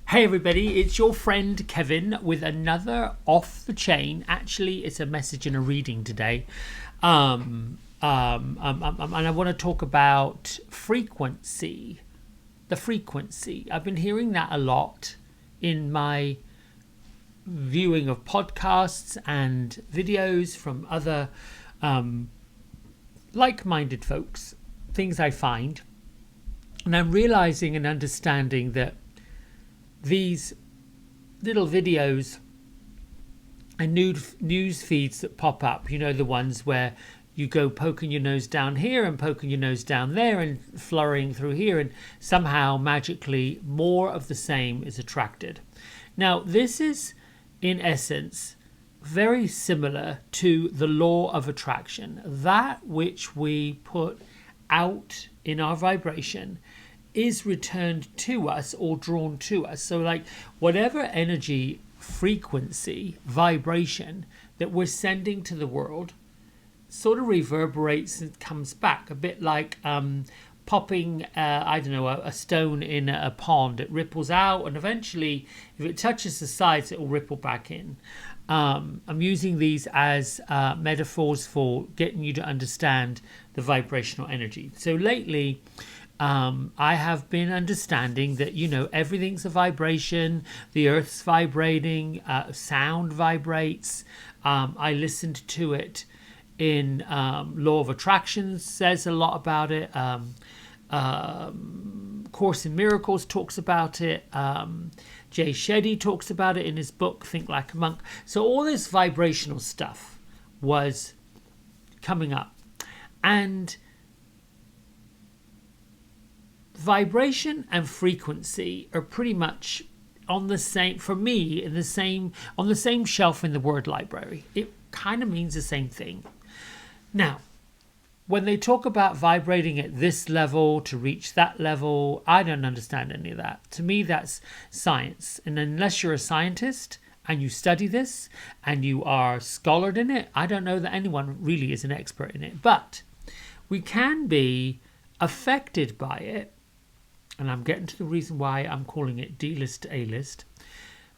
Hey everybody, it's your friend Kevin with another Off the Chain. Actually, it's a message and a reading today. And I want to talk about frequency. The frequency. I've been hearing that a lot in my viewing of podcasts and videos from other like-minded folks, things I find. And I'm realizing and understanding that these little videos and news feeds that pop up, you know, the ones where you go poking your nose down here and poking your nose down there and flurrying through here, and somehow magically more of the same is attracted. Now, this is in essence very similar to the law of attraction. That which we put out in our vibration is returned to us or drawn to us. So like whatever energy, frequency, vibration that we're sending to the world sort of reverberates and comes back, a bit like popping a stone in a pond. It ripples out, and eventually if it touches the sides it will ripple back in. I'm using these as metaphors for getting you to understand the vibrational energy. So lately I have been understanding that, you know, everything's a vibration. The earth's vibrating, sound vibrates. I listened to it in Law of Attraction, says a lot about it. Course in Miracles talks about it. Jay Shetty talks about it in his book Think Like a Monk. So all this vibrational stuff was coming up, and vibration and frequency are pretty much on the same, for me, on the same shelf in the word library. It kind of means the same thing. Now, when they talk about vibrating at this level to reach that level, I don't understand any of that. To me, that's science. And unless you're a scientist and you study this and you are scholared in it, I don't know that anyone really is an expert in it. But we can be affected by it. And I'm getting to the reason why I'm calling it D-list to A-list.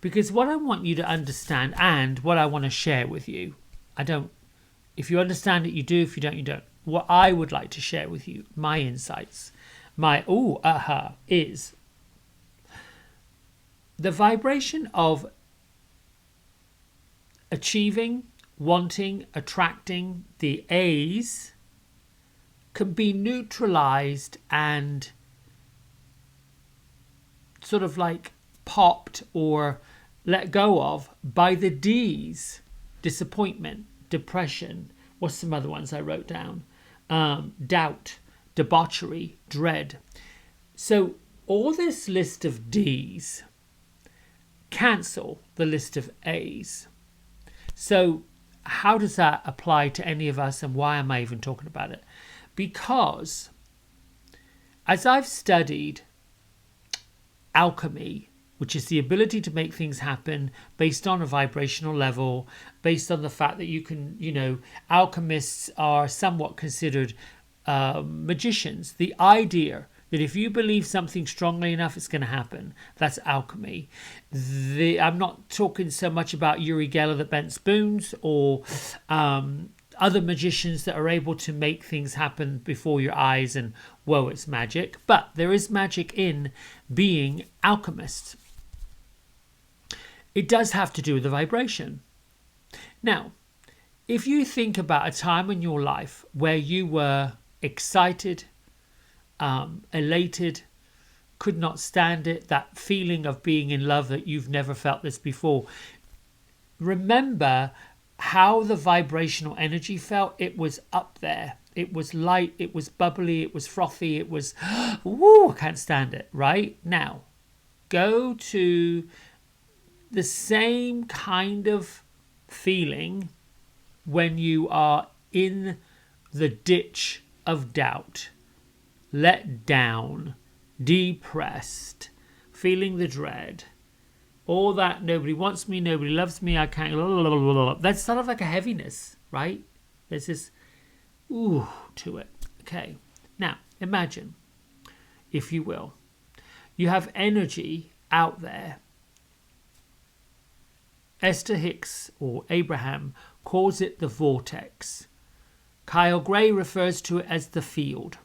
Because what I want you to understand and what I want to share with you, if you understand it, you do. If you don't, you don't. What I would like to share with you, my insights, is the vibration of achieving, wanting, attracting, the A's can be neutralized and sort of like popped or let go of by the D's: disappointment, depression. What's some other ones I wrote down? Doubt, debauchery, dread. So all this list of D's cancel the list of A's. So how does that apply to any of us, and why am I even talking about it? Because as I've studied alchemy, which is the ability to make things happen based on a vibrational level, based on the fact that you can, you know, alchemists are somewhat considered magicians. The idea that if you believe something strongly enough, it's going to happen. That's alchemy. I'm not talking so much about Uri Geller that bent spoons, or other magicians that are able to make things happen before your eyes and whoa, it's magic. But there is magic in being alchemists. It does have to do with the vibration. Now, if you think about a time in your life where you were excited, elated, could not stand it, that feeling of being in love that you've never felt this before, remember how the vibrational energy felt. It was up there. It was light. It was bubbly. It was frothy. It was, woo, I can't stand it. Right? Now, go to the same kind of feeling when you are in the ditch of doubt, let down, depressed, feeling the dread, all that nobody wants me, nobody loves me, I can't, blah, blah, blah, blah, blah. That's sort of like a heaviness, right? There's this ooh to it. Okay, now imagine, if you will, you have energy out there. Esther Hicks, or Abraham, calls it the vortex. Kyle Gray refers to it as the field.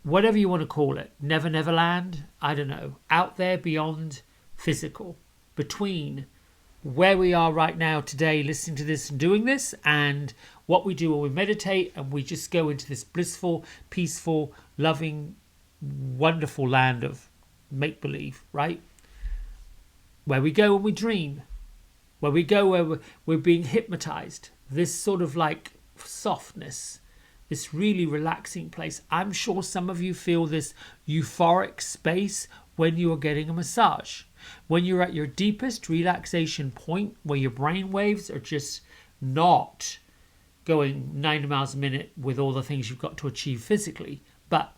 Whatever you want to call it, Never Never Land, I don't know, out there beyond physical, between where we are right now today listening to this and doing this, and what we do when we meditate and we just go into this blissful, peaceful, loving, wonderful land of make-believe, right? Where we go when we dream, where we go where we're being hypnotized, this sort of like softness, this really relaxing place. I'm sure some of you feel this euphoric space when you are getting a massage. When you're at your deepest relaxation point, where your brain waves are just not going 90 miles a minute with all the things you've got to achieve physically, but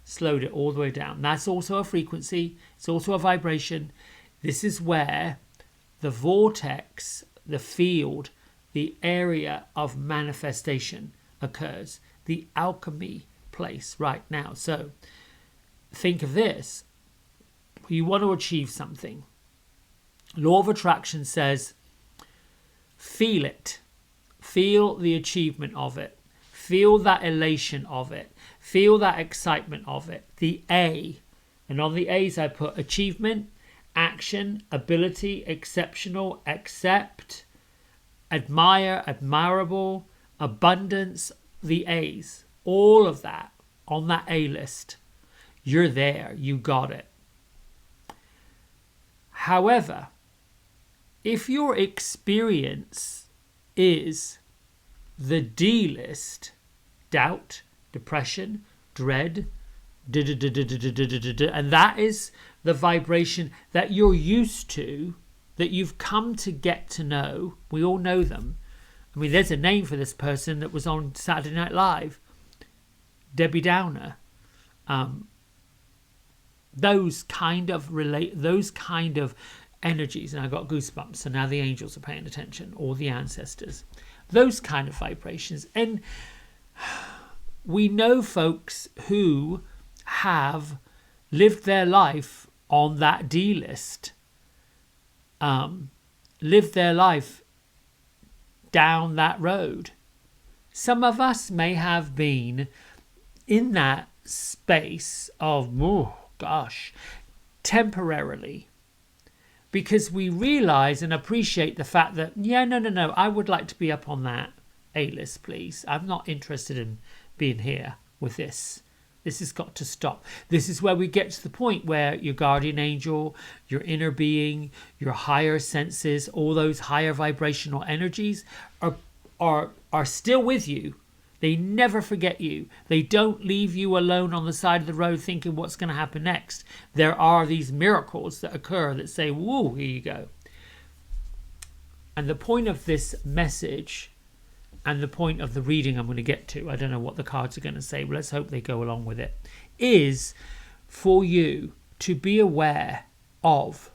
slowed it all the way down. That's also a frequency. It's also a vibration. This is where the vortex, the field, the area of manifestation occurs. The alchemy place right now. So think of this. You want to achieve something. Law of attraction says, feel it. Feel the achievement of it. Feel that elation of it. Feel that excitement of it. The A. And on the A's I put achievement, action, ability, exceptional, accept, admire, admirable, abundance, the A's. All of that on that A list. You're there. You got it. However, if your experience is the D list, doubt, depression, dread, and that is the vibration that you're used to, that you've come to get to know. We all know them. I mean, there's a name for this person that was on Saturday Night Live, Debbie Downer. Those kind of energies, and I got goosebumps. So now the angels are paying attention, or the ancestors. Those kind of vibrations, and we know folks who have lived their life on that D list, lived their life down that road. Some of us may have been in that space of, oh gosh, temporarily, because we realize and appreciate the fact that, yeah, no, I would like to be up on that A-list, please. I'm not interested in being here with this. This has got to stop. This is where we get to the point where your guardian angel, your inner being, your higher senses, all those higher vibrational energies are still with you. They never forget you. They don't leave you alone on the side of the road thinking what's going to happen next. There are these miracles that occur that say, whoa, here you go. And the point of this message, and the point of the reading I'm going to get to, I don't know what the cards are going to say, but let's hope they go along with it, is for you to be aware of,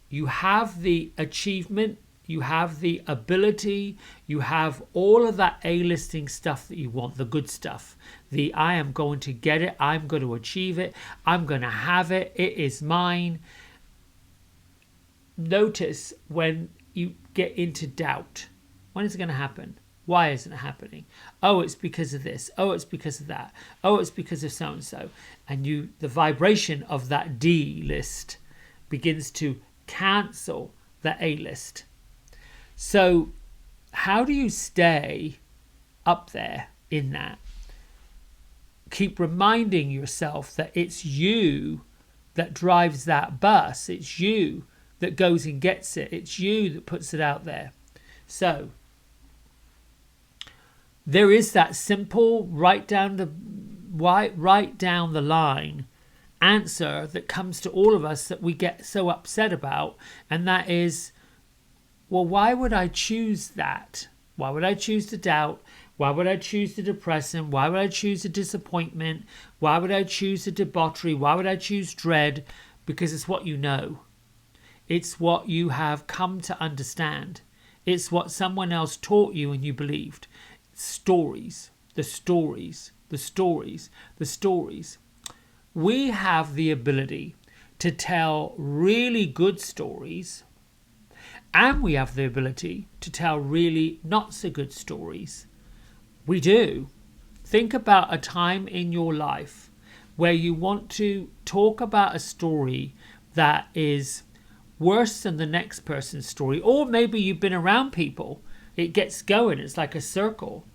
you have the achievement, you have the ability, you have all of that A-listing stuff that you want, the good stuff. The I am going to get it, I'm going to achieve it, I'm going to have it, it is mine. Notice when you get into doubt. When is it going to happen? Why isn't it happening? Oh, it's because of this. Oh, it's because of that. Oh, it's because of so-and-so. And the vibration of that D list begins to cancel the A list. So how do you stay up there in that? Keep reminding yourself that it's you that drives that bus. It's you that goes and gets it. It's you that puts it out there. So there is that simple right down the line answer that comes to all of us that we get so upset about, and that is, well, why would I choose that? Why would I choose to doubt? Why would I choose the depression? Why would I choose the disappointment? Why would I choose the debauchery? Why would I choose dread? Because it's what you know. It's what you have come to understand. It's what someone else taught you and you believed. Stories, the stories, the stories, the stories. we have the ability to tell really good stories, and we have the ability to tell really not so good stories. We do. Think about a time in your life where you want to talk about a story that is worse than the next person's story, or maybe you've been around people. It gets going. It's like a circle.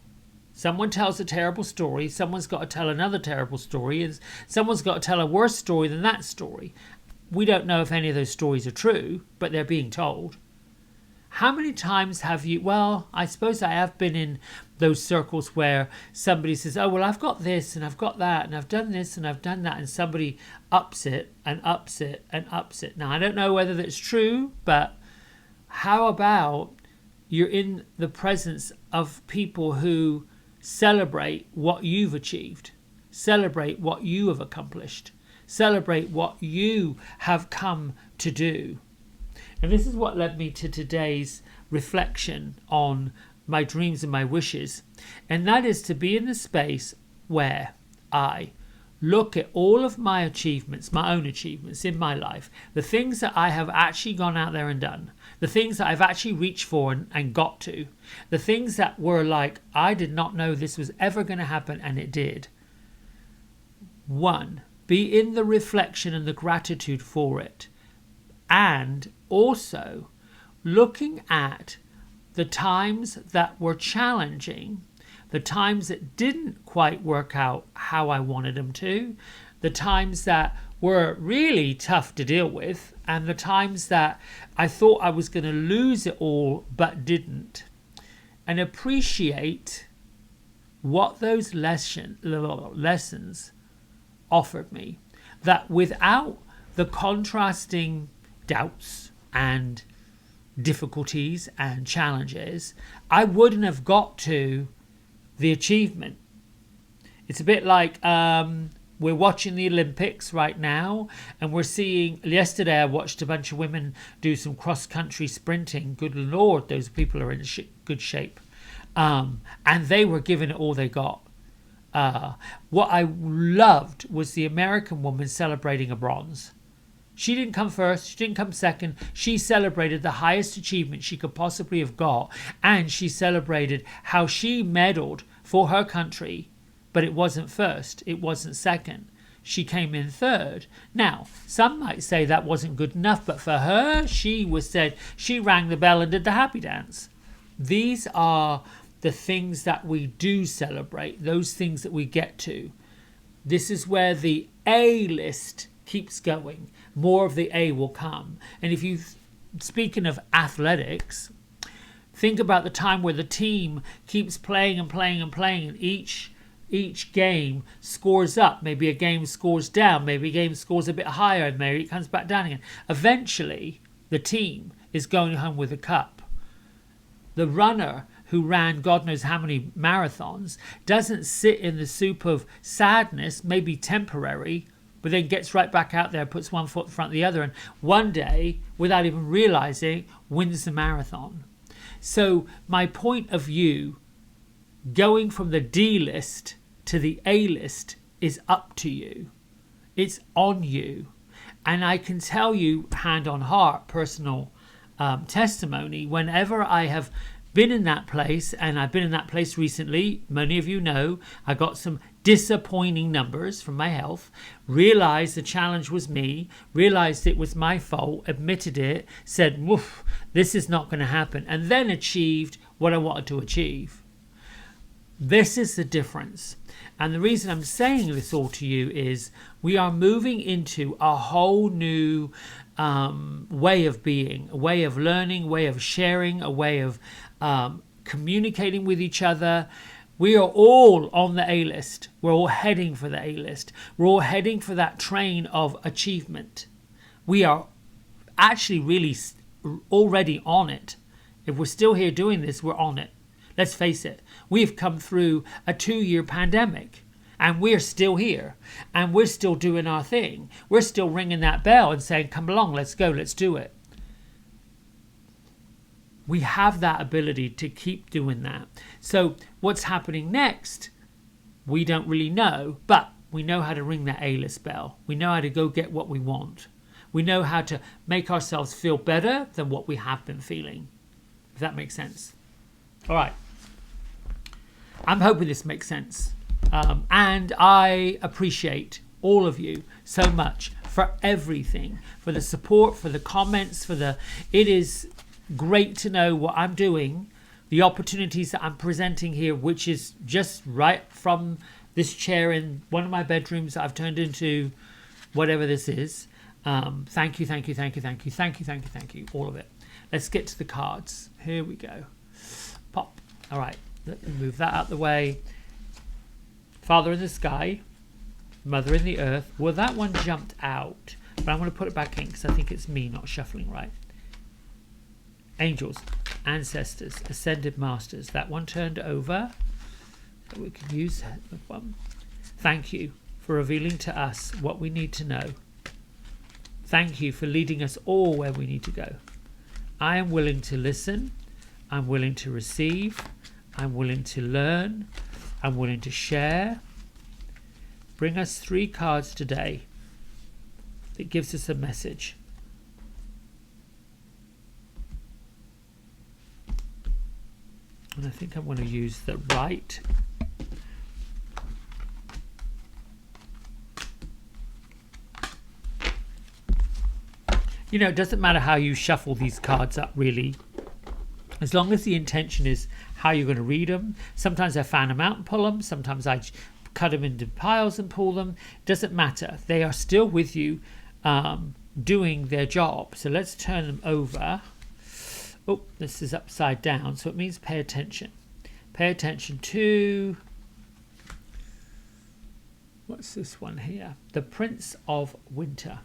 Someone tells a terrible story, someone's got to tell another terrible story, and someone's got to tell a worse story than that story. We don't know if any of those stories are true, but they're being told. How many times have you, well, I suppose I have been in those circles where somebody says, oh, well, I've got this and I've got that and I've done this and I've done that, and somebody ups it and ups it and ups it. Now, I don't know whether that's true, but how about you're in the presence of people who celebrate what you've achieved, celebrate what you have accomplished, celebrate what you have come to do. And this is what led me to today's reflection on my dreams and my wishes. And that is to be in the space where I look at all of my achievements, my own achievements in my life, the things that I have actually gone out there and done, the things that I've actually reached for and got to, the things that were like, I did not know this was ever going to happen, and it did. One, be in the reflection and the gratitude for it. And also looking at the times that were challenging, the times that didn't quite work out how I wanted them to, the times that were really tough to deal with, and the times that I thought I was going to lose it all but didn't. And appreciate what those lessons offered me. That without the contrasting doubts and difficulties and challenges, I wouldn't have got to the achievement. It's a bit like we're watching the Olympics right now, and we're seeing, yesterday I watched a bunch of women do some cross-country sprinting. Good Lord, those people are in good shape. And they were giving it all they got. What I loved was the American woman celebrating a bronze. She didn't come first, she didn't come second. She celebrated the highest achievement she could possibly have got, and she celebrated how she medaled for her country, but it wasn't first, it wasn't second. She came in third. Now, some might say that wasn't good enough, but for her, she rang the bell and did the happy dance. These are the things that we do celebrate, those things that we get to. This is where the A list keeps going. More of the A will come. And if you, speaking of athletics, think about the time where the team keeps playing and playing and playing, and each game scores up. Maybe a game scores down, maybe a game scores a bit higher, and maybe it comes back down again. Eventually, the team is going home with a cup. The runner who ran God knows how many marathons doesn't sit in the soup of sadness, maybe temporary, but then gets right back out there, puts one foot in front of the other, and one day, without even realizing, wins the marathon. So my point of view, going from the D list to the A list, is up to you. It's on you. And I can tell you, hand on heart, personal testimony, whenever I have been in that place, and I've been in that place recently, many of you know, I got some disappointing numbers from my health, realized the challenge was me, realized it was my fault, admitted it, said, woof, this is not going to happen, and then achieved what I wanted to achieve. This is the difference. And the reason I'm saying this all to you is we are moving into a whole new way of being, a way of learning, a way of sharing, a way of communicating with each other. We are all on the A list. We're all heading for the A list. We're all heading for that train of achievement. We are actually really already on it. If we're still here doing this, we're on it. Let's face it. We've come through a 2-year pandemic, and we're still here, and we're still doing our thing. We're still ringing that bell and saying, come along, let's go, let's do it. We have that ability to keep doing that. So what's happening next, we don't really know, but We know how to ring that A-list bell. We know how to go get what we want. We know how to make ourselves feel better than what we have been feeling. If that makes sense. All right. I'm hoping this makes sense. And I appreciate all of you so much for everything, for the support, for the comments, it is great to know what I'm doing, the opportunities that I'm presenting here, which is just right from this chair in one of my bedrooms that I've turned into whatever this is. Thank you, thank you, thank you, thank you, thank you, thank you, thank you, all of it. Let's get to the cards. Here we go. Pop. All right, let me move that out the way. Father in the sky, Mother in the earth. Well, that one jumped out, but I'm going to put it back in because I think it's me not shuffling right. Angels, ancestors, ascended masters. That one turned over, so we can use that one. Thank you for revealing to us what we need to know. Thank you for leading us all where we need to go. I am willing to listen. I'm willing to receive. I'm willing to learn. I'm willing to share. Bring us 3 cards today that gives us a message. And I think I'm going to use the right. You know, it doesn't matter how you shuffle these cards up, really. As long as the intention is how you're going to read them. Sometimes I fan them out and pull them. Sometimes I cut them into piles and pull them. Doesn't matter. They are still with you doing their job. So let's turn them over. Oh, this is upside down, so it means pay attention. Pay attention to, what's this one here? The Prince of Winter.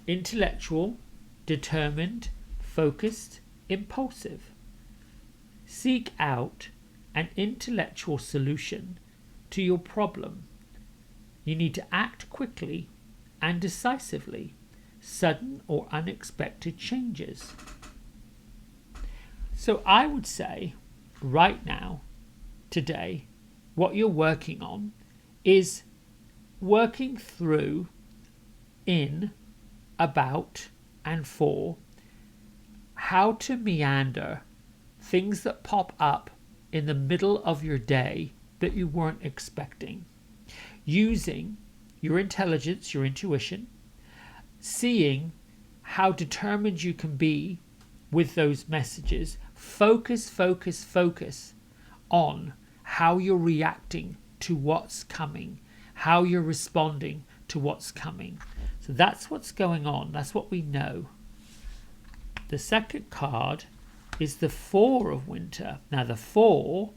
Intellectual, determined, focused, impulsive. Seek out an intellectual solution to your problem. You need to act quickly and decisively. Sudden or unexpected changes. So I would say right now, today, what you're working on is working through, in, about, and for how to meander things that pop up in the middle of your day that you weren't expecting. Using your intelligence, your intuition, seeing how determined you can be with those messages. Focus, focus, focus on how you're reacting to what's coming, how you're responding to what's coming. So that's what's going on. That's what we know. The second card is the 4 of Winter. Now the 4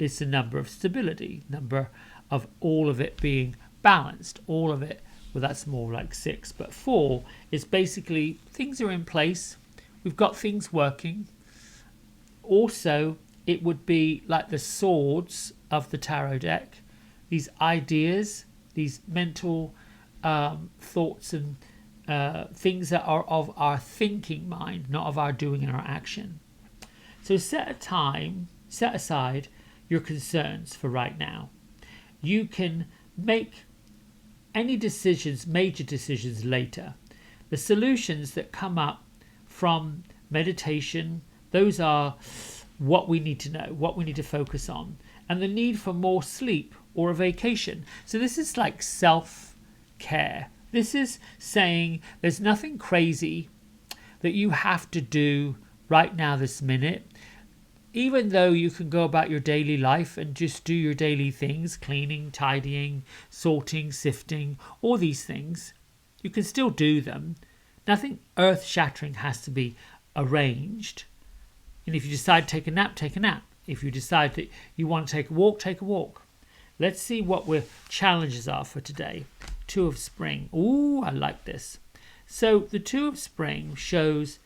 is the number of stability, number of all of it being balanced, all of it. Well, that's more like 6, but 4 is basically things are in place. We've got things working. Also, it would be like the swords of the tarot deck. These ideas, these mental thoughts and things that are of our thinking mind, not of our doing and our action. So set aside your concerns for right now. You can make any decisions, major decisions later. The solutions that come up from meditation, those are what we need to know, what we need to focus on, and the need for more sleep or a vacation. So this is like self-care. This is saying there's nothing crazy that you have to do right now this minute. Even though you can go about your daily life and just do your daily things, cleaning, tidying, sorting, sifting, all these things, you can still do them. Nothing earth-shattering has to be arranged. And if you decide to take a nap, take a nap. If you decide that you want to take a walk, take a walk. Let's see what our challenges are for today. 2 of Spring. Ooh, I like this. So the 2 of Spring shows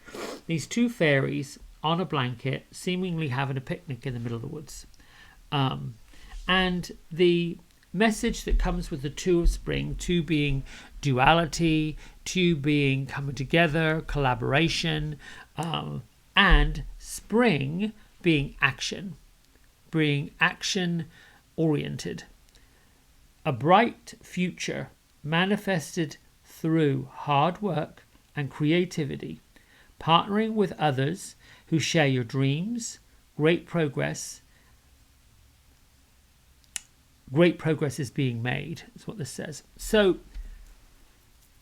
these 2 fairies on a blanket, seemingly having a picnic in the middle of the woods. And the message that comes with the 2 of Spring, 2 being duality, 2 being coming together, collaboration, and spring being action oriented. A bright future manifested through hard work and creativity, partnering with others who share your dreams. Great progress is being made, is what this says. So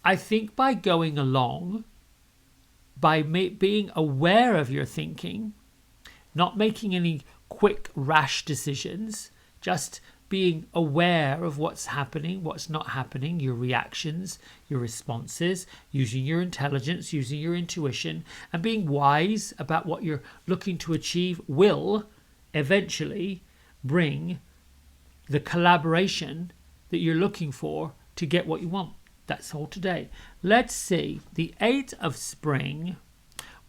I think by going along, by being aware of your thinking, not making any quick rash decisions, just being aware of what's happening, what's not happening, your reactions, your responses, using your intelligence, using your intuition, and being wise about what you're looking to achieve will eventually bring the collaboration that you're looking for to get what you want. That's all today. Let's see. The 8 of Spring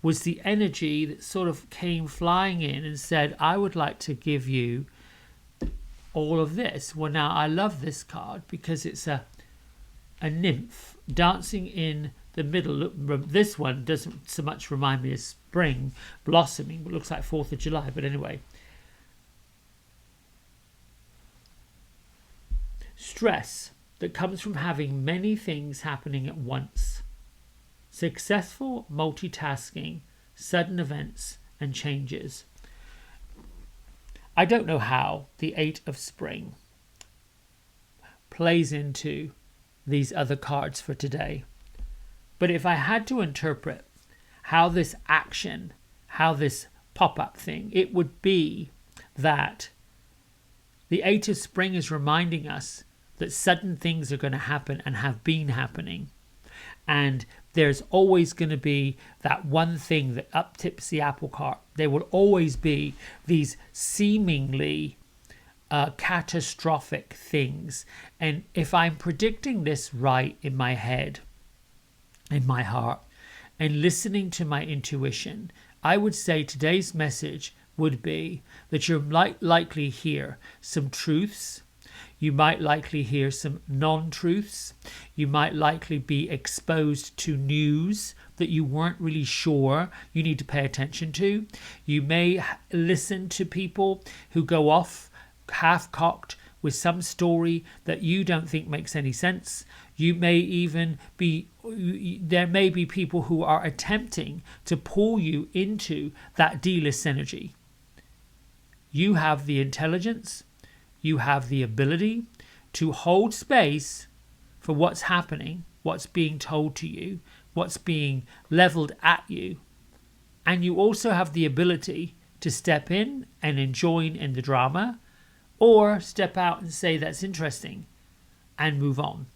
was the energy that sort of came flying in and said, I would like to give you all of this. Well, now I love this card because it's a nymph dancing in the middle. Look, this one doesn't so much remind me of spring blossoming, but looks like 4th of July. But anyway, stress that comes from having many things happening at once. Successful multitasking, sudden events and changes. I don't know how the 8 of Spring plays into these other cards for today. But if I had to interpret how this action, how this pop-up thing, it would be that the 8 of Spring is reminding us that sudden things are going to happen and have been happening. And there's always going to be that one thing that uptips the apple cart. There will always be these seemingly catastrophic things. And if I'm predicting this right in my head, in my heart, and listening to my intuition, I would say today's message would be that you're likely hear some truths. You might likely hear some non-truths. You might likely be exposed to news that you weren't really sure you need to pay attention to. You may listen to people who go off half-cocked with some story that you don't think makes any sense. You may even be, there may be people who are attempting to pull you into that D-list energy. You have the intelligence, you have the ability to hold space for what's happening, what's being told to you, what's being leveled at you. And you also have the ability to step in and join in the drama, or step out and say that's interesting and move on.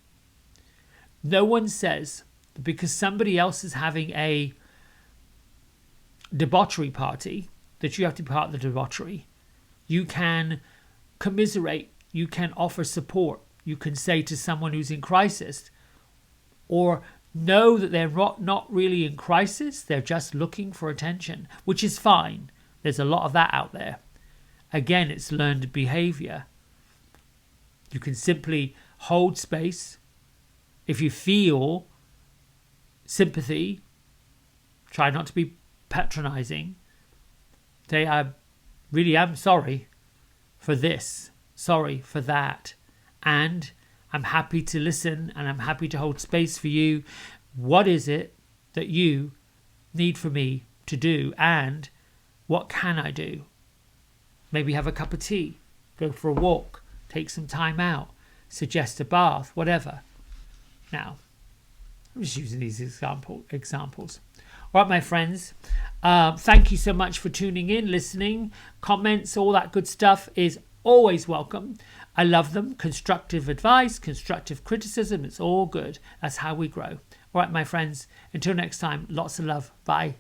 No one says that because somebody else is having a debauchery party that you have to be part of the debauchery. You can commiserate, you can offer support, you can say to someone who's in crisis, or know that they're not really in crisis, they're just looking for attention, which is fine. There's a lot of that out there. Again, it's learned behavior. You can simply hold space. If you feel sympathy, try not to be patronizing. Say, I really am sorry for this, sorry for that, and I'm happy to listen and I'm happy to hold space for you. What is it that you need for me to do, and what can I do? Maybe have a cup of tea, go for a walk, take some time out, suggest a bath, whatever. Now, I'm just using these examples. All right, my friends, thank you so much for tuning in, listening. Comments, all that good stuff is always welcome. I love them. Constructive advice, constructive criticism, it's all good. That's how we grow. All right, my friends, until next time, lots of love. Bye.